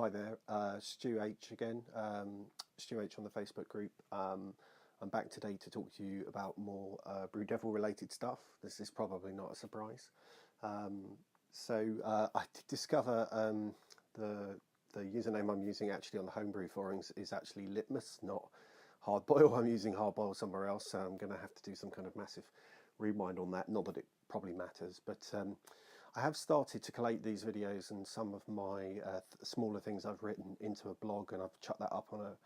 Hi there, Stu H again, Stu H on the Facebook group. I'm back today to talk to you about more BrewDevil related stuff. This is probably not a surprise. I did discover the username I'm using actually on the Homebrew forums is actually Litmus, not Hardboil. I'm using Hardboil somewhere else, so I'm going to have to do some kind of massive rewind on that. Not that it probably matters, but I have started to collate these videos and some of my smaller things I've written into a blog, and I've chucked that up on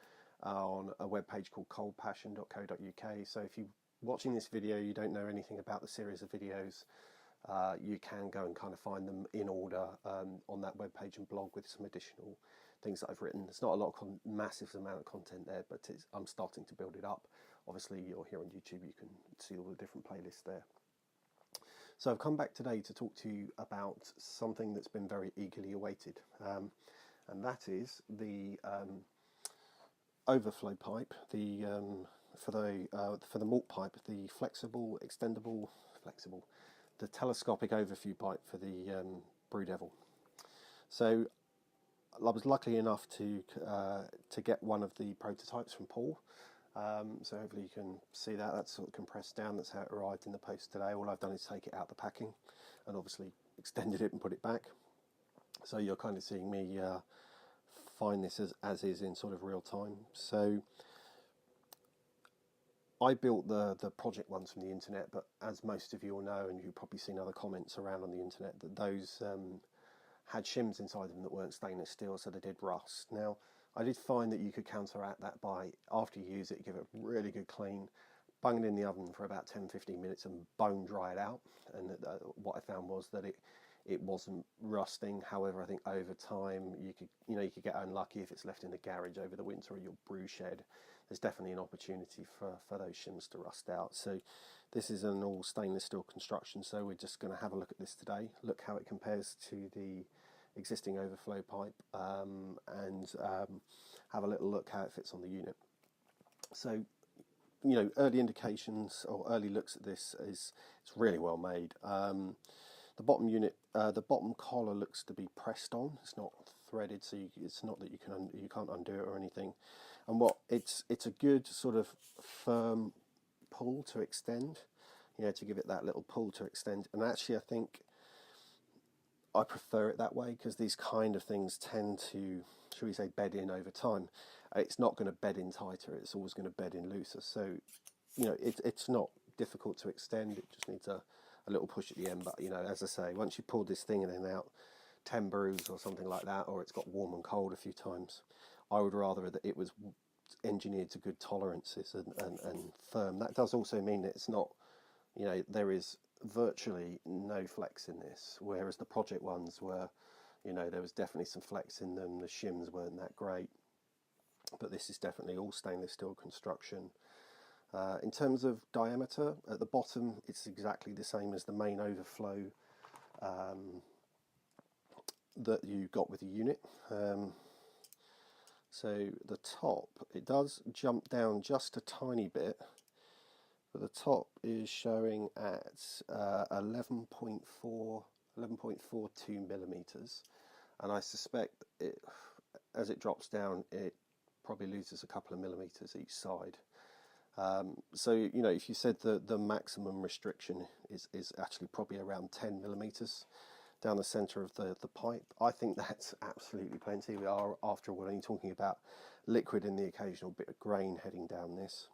a webpage called coldpassion.co.uk. So if you're watching this video, you don't know anything about the series of videos, you can go and kind of find them in order on that webpage and blog with some additional things that I've written. There's not a lot of massive amount of content there, but I'm starting to build it up. Obviously, you're here on YouTube, you can see all the different playlists there. So I've come back today to talk to you about something that's been very eagerly awaited, and that is the overflow pipe, for the malt pipe, the the telescopic overflow pipe for the BrewDevil. So I was lucky enough to get one of the prototypes from Paul. So hopefully you can see that. That's sort of compressed down. That's how it arrived in the post today. All I've done is take it out the packing and obviously extended it and put it back. So you're kind of seeing me find this as is in sort of real time. So I built the project ones from the internet, but as most of you will know, and you've probably seen other comments around on the internet, that those had shims inside them that weren't stainless steel, so they did rust. Now, I did find that you could counteract that by, after you use it, give it a really good clean, bung it in the oven for about 10-15 minutes and bone dry it out. And what I found was that it wasn't rusting. However, I think over time you could get unlucky if it's left in the garage over the winter or your brew shed. There's definitely an opportunity for those shims to rust out. So this is an all stainless steel construction, so we're just going to have a look at this today, look how it compares to the existing overflow pipe, and have a little look how it fits on the unit. So, early indications or early looks at this is it's really well made. The bottom unit, the bottom collar looks to be pressed on. It's not threaded, so it's not that you can't undo it or anything. And it's a good sort of firm pull to extend, to give it that little pull to extend. And actually, I think I prefer it that way because these kind of things tend to, shall we say, bed in over time. It's not going to bed in tighter, it's always going to bed in looser. So, it's not difficult to extend, it just needs a little push at the end. But, as I say, once you pull this thing in and out 10 brews or something like that, or it's got warm and cold a few times, I would rather that it was engineered to good tolerances and firm. That does also mean that it's not, there is virtually no flex in this, whereas the project ones were, there was definitely some flex in them. The shims weren't that great, but this is definitely all stainless steel construction. In terms of diameter, at the bottom it's exactly the same as the main overflow that you got with the unit. So the top, it does jump down just a tiny bit, but the top is showing at 11.42 millimeters, and I suspect as it drops down it probably loses a couple of millimeters each side. So if you said the maximum restriction is actually probably around 10 millimeters down the center of the pipe, I think that's absolutely plenty. We are, after all, only talking about liquid and the occasional bit of grain heading down this.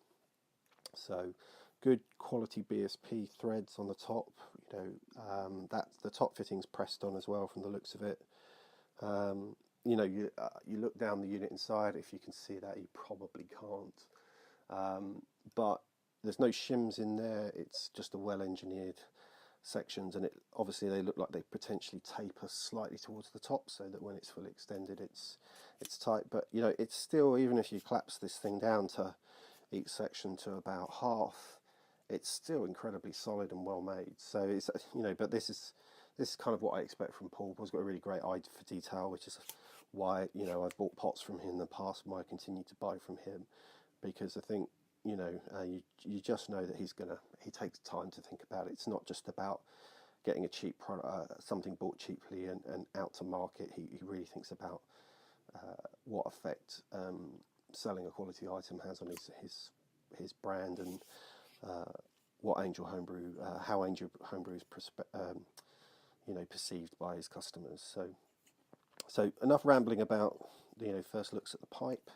So good quality BSP threads on the top. That the top fitting's pressed on as well from the looks of it. You look down the unit inside. If you can see that, you probably can't. But there's no shims in there. It's just a well-engineered sections, and obviously they look like they potentially taper slightly towards the top, so that when it's fully extended, it's tight. But it's still, even if you collapse this thing down to each section to about half, it's still incredibly solid and well made. So it's but this is kind of what I expect from Paul. Paul's got a really great eye for detail, which is why I've bought pots from him in the past, and why I continue to buy from him, because I think you just know that he takes time to think about it. It's not just about getting a cheap product, something bought cheaply and out to market. He really thinks about what effect selling a quality item has on his brand, and what Angel Homebrew, how Angel Homebrew is perceived by his customers. So enough rambling about first looks at the pipe.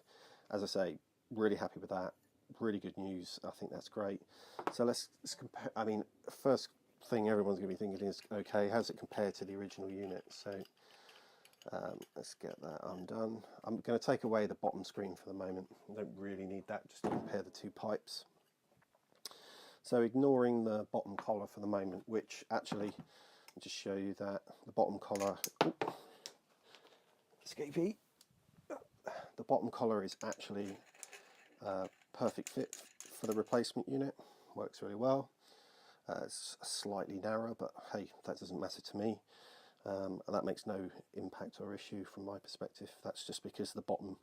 As I say, really happy with that. Really good news. I think that's great. So let's compare. I mean, first thing everyone's going to be thinking is, okay, how's it compare to the original unit? So let's get that undone. I'm going to take away the bottom screen for the moment. I don't really need that, just to compare the two pipes. So ignoring the bottom collar for the moment, which actually, I'll just show you that the bottom collar, escapee, the bottom collar is actually perfect fit for the replacement unit. Works really well. It's slightly narrow, but hey, that doesn't matter to me. And that makes no impact or issue from my perspective. That's just because the bottom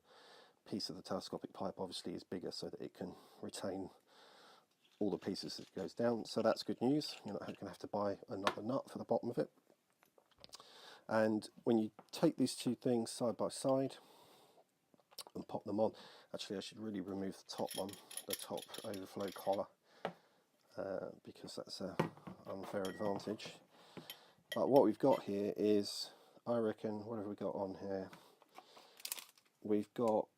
piece of the telescopic pipe obviously is bigger, so that it can retain all the pieces as it goes down. So that's good news. You're not going to have to buy another nut for the bottom of it. And when you take these two things side by side and pop them on, actually I should really remove the top one, the top overflow collar, because that's an unfair advantage. But what we've got here is, I reckon, what have we got on here? We've got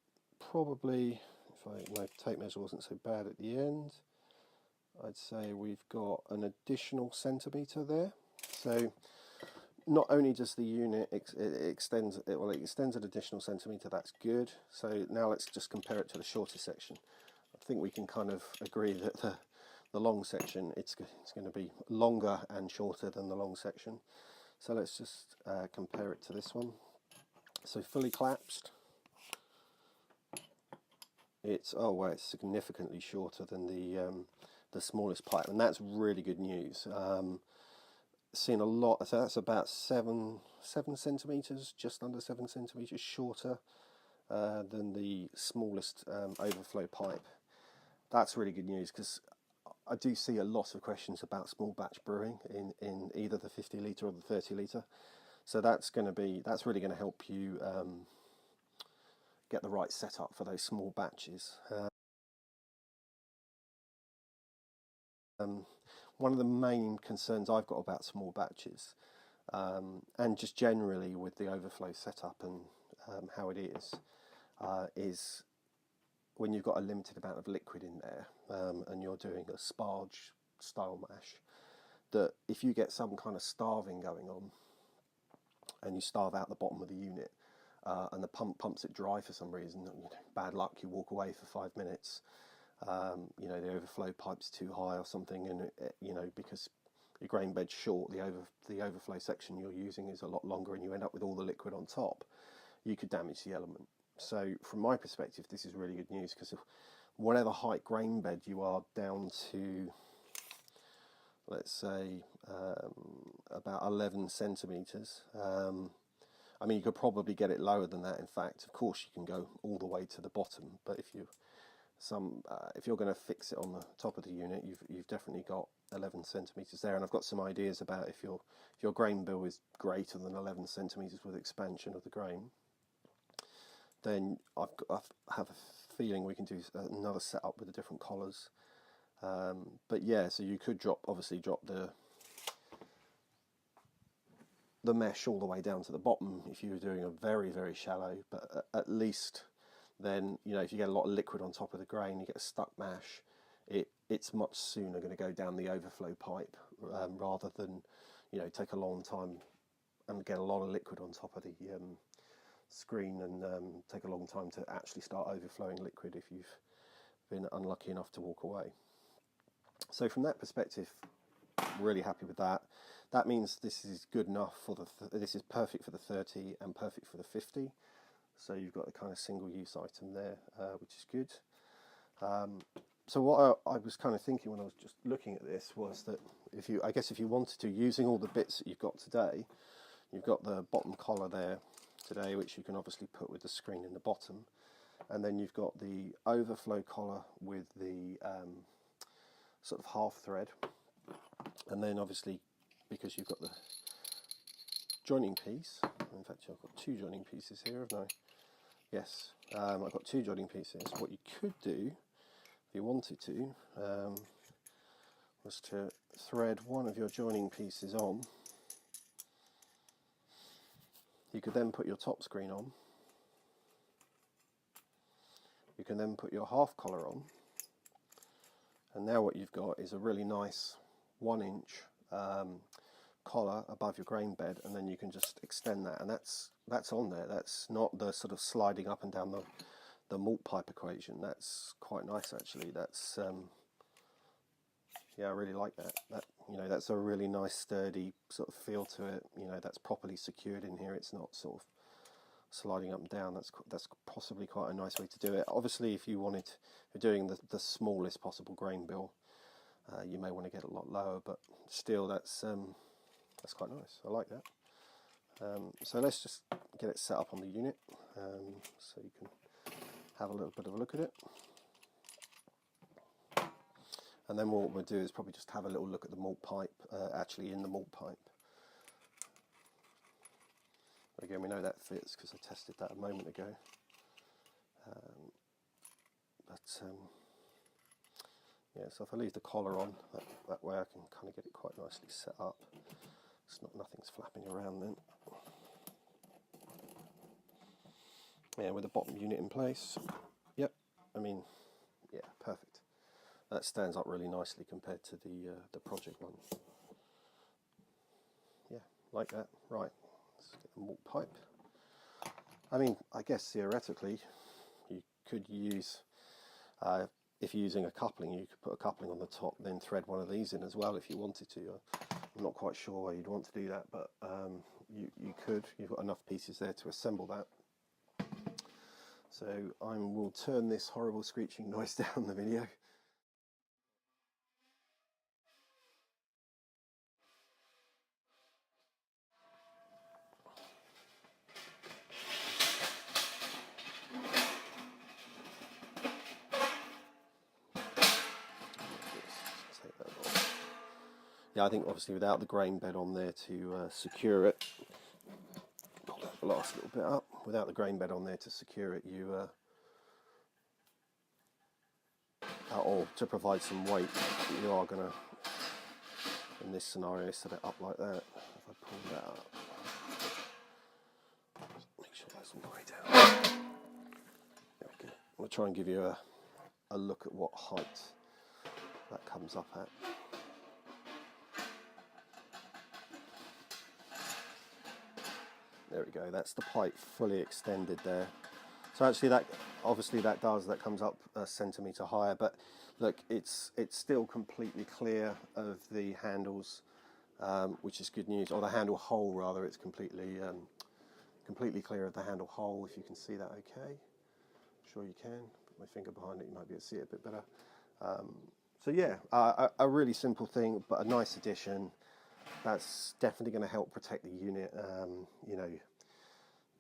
probably, if my tape measure wasn't so bad at the end, I'd say we've got an additional centimetre there. So not only does the unit it extends an additional centimetre, that's good. So now let's just compare it to the shorter section. I think we can kind of agree that the long section, it's going to be longer and shorter than the long section. So let's just compare it to this one. So fully collapsed, it's significantly shorter than the smallest pipe, and that's really good news. Seen a lot, so that's about 7 centimetres, just under 7 centimetres shorter than the smallest overflow pipe. That's really good news, because I do see a lot of questions about small batch brewing in either the 50 litre or the 30 litre. So that's really going to help you get the right setup for those small batches. One of the main concerns I've got about small batches, and just generally with the overflow setup and how it is when you've got a limited amount of liquid in there, and you're doing a sparge style mash, that if you get some kind of starving going on and you starve out the bottom of the unit, and the pump pumps it dry for some reason, bad luck, you walk away for 5 minutes, the overflow pipe's too high or something, and because your grain bed's short, the overflow section you're using is a lot longer, and you end up with all the liquid on top, you could damage the element. So from my perspective, this is really good news, because whatever height grain bed you are down to, let's say about 11 centimetres. I mean, you could probably get it lower than that. In fact, of course, you can go all the way to the bottom. But if you're going to fix it on the top of the unit, you've definitely got 11 centimetres there. And I've got some ideas about if your grain bill is greater than 11 centimetres with expansion of the grain, then I have a feeling we can do another setup with the different collars. But yeah, so you could drop the mesh all the way down to the bottom if you were doing a very, very shallow, but at least then, if you get a lot of liquid on top of the grain, you get a stuck mash, it's much sooner going to go down the overflow pipe, rather than take a long time and get a lot of liquid on top of the screen, and take a long time to actually start overflowing liquid if you've been unlucky enough to walk away. So from that perspective, really happy with that. That means this is good enough for this is perfect for the 30 and perfect for the 50. So you've got a kind of single-use item there, which is good. So what I was kind of thinking when I was just looking at this was that if you wanted to, using all the bits that you've got today, you've got the bottom collar there today, which you can obviously put with the screen in the bottom, and then you've got the overflow collar with the sort of half thread, and then obviously because you've got the joining piece, in fact I've got two joining pieces here, haven't I? yes, I've got 2 joining pieces. What you could do, if you wanted to, was to thread one of your joining pieces on. You could then put your top screen on. You can then put your half collar on. And now what you've got is a really nice 1-inch collar above your grain bed, and then you can just extend that, and that's on there. That's not the sort of sliding up and down the malt pipe equation. That's quite nice actually. That's yeah, I really like that. You know, that's a really nice sturdy sort of feel to it. You know, that's properly secured in here. It's not sort of sliding up and down. That's possibly quite a nice way to do it. Obviously, if you're doing the smallest possible grain bill, you may want to get a lot lower, but still that's quite nice. I like that. So let's just get it set up on the unit, so you can have a little bit of a look at it. And then what we'll do is probably just have a little look at the malt pipe, actually in the malt pipe. Again, we know that fits because I tested that a moment ago. Yeah, so if I leave the collar on, that way I can kind of get it quite nicely set up. Nothing's flapping around then. Yeah, with the bottom unit in place. Yep, I mean, yeah, perfect. That stands up really nicely compared to the project one. Yeah, like that. Right, let's get the malt pipe. I mean, I guess theoretically, you could use, if you're using a coupling, you could put a coupling on the top, then thread one of these in as well if you wanted to. I'm not quite sure why you'd want to do that, but you could. You've got enough pieces there to assemble that. So I will turn this horrible screeching noise down the video. Yeah, I think obviously without the grain bed on there to secure it, pull that last little bit up. Without the grain bed on there to secure it, or to provide some weight, you are going to, in this scenario, set it up like that. If I pull that up, make sure that's all the way down. There we go. I'm going to try and give you a look at what height that comes up at. There we go, that's the pipe fully extended there. So actually that comes up a centimetre higher, but look, it's still completely clear of the handles, which is good news, or the handle hole rather. It's completely clear of the handle hole, if you can see that okay. I'm sure you can. Put my finger behind it, you might be able to see it a bit better. So yeah, a really simple thing, but a nice addition. That's definitely going to help protect the unit. You know,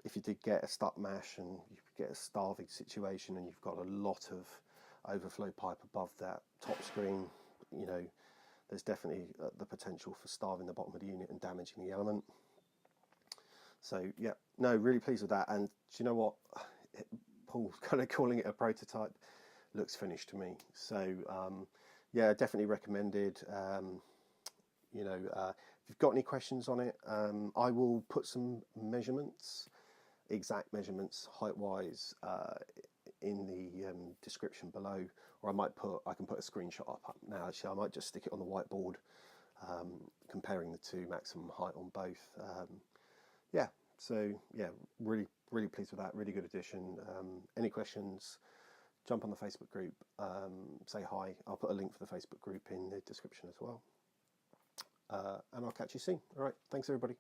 if you did get a stuck mash and you get a starving situation and you've got a lot of overflow pipe above that top screen, you know, there's definitely the potential for starving the bottom of the unit and damaging the element. So yeah, no, really pleased with that. And do you know what? Paul kind of calling it a prototype, looks finished to me. So yeah, definitely recommended. You know, if you've got any questions on it, I will put some measurements, exact measurements height-wise, in the description below, or I can put a screenshot up now. Actually, I might just stick it on the whiteboard, comparing the two, maximum height on both. Yeah, so yeah, really pleased with that. Really good addition. Any questions? Jump on the Facebook group. Say hi. I'll put a link for the Facebook group in the description as well. And I'll catch you soon. All right, thanks everybody.